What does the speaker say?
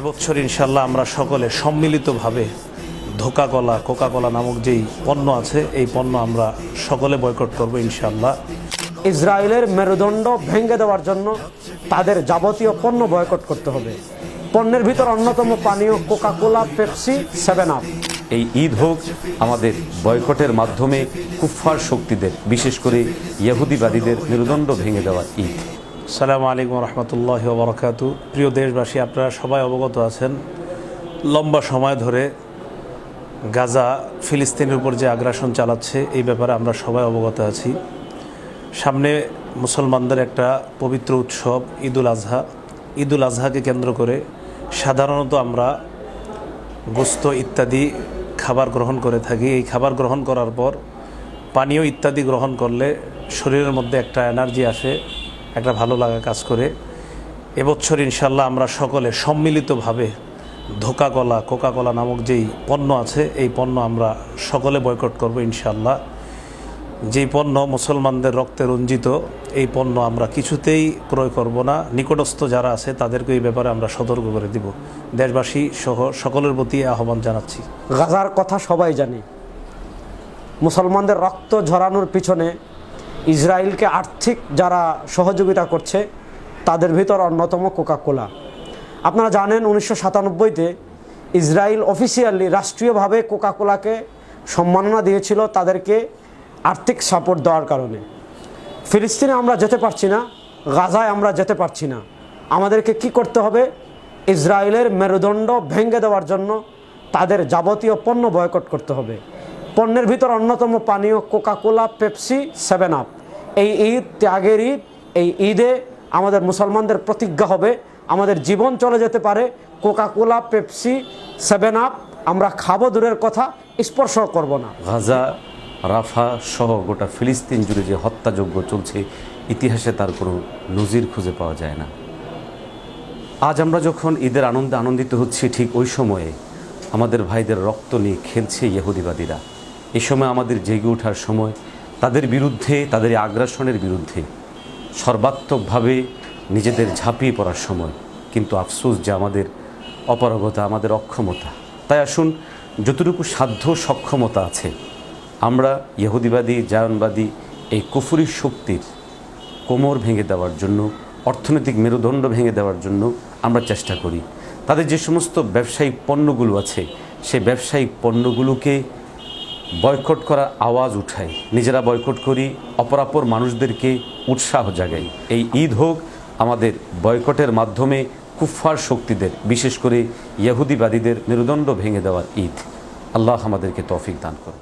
এবছর ইনশাল্লাহ আমরা সকলে সম্মিলিতভাবে কোকা কোলা নামক যেই পণ্য আছে এই পণ্য আমরা সকলে বয়কট করব ইনশাল্লাহ। ইসরায়েলের মেরুদণ্ড ভেঙে দেওয়ার জন্য তাদের যাবতীয় পণ্য বয়কট করতে হবে। পণ্যের ভিতর অন্যতম পানীয় কোকা কোলা, পেপসি, 7 আপ। এই ঈদ হোক আমাদের বয়কটের মাধ্যমে কুফফার শক্তিদের, বিশেষ করে ইহুদিবাদীদের মেরুদণ্ড ভেঙে দেওয়ার ঈদ। আসসালামু আলাইকুম রহমতুল্লাহি ওয়া বারাকাতুহু। প্রিয় দেশবাসী, আপনারা সবাই অবগত আছেন লম্বা সময় ধরে গাজা ফিলিস্তিনের উপর যে আগ্রাসন চালাচ্ছে এই ব্যাপারে আমরা সবাই অবগত আছি। সামনে মুসলমানদের একটা পবিত্র উৎসব ঈদুল আজহাকে কেন্দ্র করে সাধারণত আমরা গোস্ত ইত্যাদি খাবার গ্রহণ করে থাকি। এই খাবার গ্রহণ করার পর পানীয় ইত্যাদি গ্রহণ করলে শরীরের মধ্যে একটা এনার্জি আসে, একটা ভালো লাগা কাজ করে। এবছর ইনশাল্লাহ আমরা সকলে সম্মিলিতভাবে কোকা কোলা নামক যেই পণ্য আছে এই পণ্য আমরা সকলে বয়কট করব ইনশাল্লাহ। যেই পণ্য মুসলমানদের রক্তে রঞ্জিত এই পণ্য আমরা কিছুতেই ক্রয় করব না। নিকটস্থ যারা আছে তাদেরকে এই ব্যাপারে আমরা সতর্ক করে দিব। দেশবাসী সহ সকলের প্রতি আহ্বান জানাচ্ছি। গাজার কথা সবাই জানি। মুসলমানদের রক্ত ঝরানোর পিছনে ইসরায়েলকে আর্থিক যারা সহযোগিতা করছে তাদের ভিতর অন্যতম কোকা কোলা। আপনারা জানেন 1997-তে ইসরায়েল অফিসিয়ালি রাষ্ট্রীয়ভাবে কোকা কোলাকে সম্মাননা দিয়েছিল তাদেরকে আর্থিক সাপোর্ট দেওয়ার কারণে। ফিলিস্তিনে আমরা যেতে পারছি না, গাজায় আমরা যেতে পারছি না। আমাদেরকে কি করতে হবে? ইসরায়েলের মেরুদণ্ড ভেঙে দেওয়ার জন্য তাদের যাবতীয় পণ্য বয়কট করতে হবে। পণ্যের ভিতর অন্যতম পানীয় কোকা কোলা, পেপসি, 7 আপ। এই ঈদ ত্যাগের ঈদ। এই ঈদে আমাদের মুসলমানদের প্রতিজ্ঞা হবে আমাদের জীবন চলে যেতে পারে, কোকা কোলা, পেপসি, 7 আপ আমরা খাবো দূরের কথা, স্পর্শ করব না। গাজা, রাফা সহ গোটা ফিলিস্তিন জুড়ে যে হত্যাযজ্ঞ চলছে, ইতিহাসে তার কোনো নজির খুঁজে পাওয়া যায় না। আজ আমরা যখন ঈদের আনন্দে আনন্দিত হচ্ছি, ঠিক ওই সময়ে আমাদের ভাইদের রক্ত নিয়ে খেলছে ইহুদিবাদীরা। এই সময় আমাদের জেগে ওঠার সময়, তাদের বিরুদ্ধে, তাদের আগ্রাসনের বিরুদ্ধে সর্বাত্মকভাবে নিজেদের ঝাঁপিয়ে পড়ার সময়। কিন্তু আফসোস যে আমাদের অপারগতা, আমাদের অক্ষমতা। তাই আসুন, যতটুকু সাধ্য সক্ষমতা আছে আমরা ইহুদিবাদী, জায়নবাদী এই কুফরি শক্তির কোমর ভেঙে দেওয়ার জন্য, অর্থনৈতিক মেরুদণ্ড ভেঙে দেওয়ার জন্য আমরা চেষ্টা করি। তাদের যে সমস্ত ব্যবসায়িক পণ্যগুলো আছে সেই ব্যবসায়িক পণ্যগুলোকে বয়কট করার আওয়াজ উঠাই, নিজেরা বয়কট করি, অপরাপর মানুষদেরকে উৎসাহ জাগাই। এই ঈদ হোক আমাদের বয়কটের মাধ্যমে কুফফার শক্তিদের, বিশেষ করে ইহুদিবাদীদের মেরুদণ্ড ভেঙে দেওয়ার ঈদ। আল্লাহ আমাদেরকে তৌফিক দান করুন।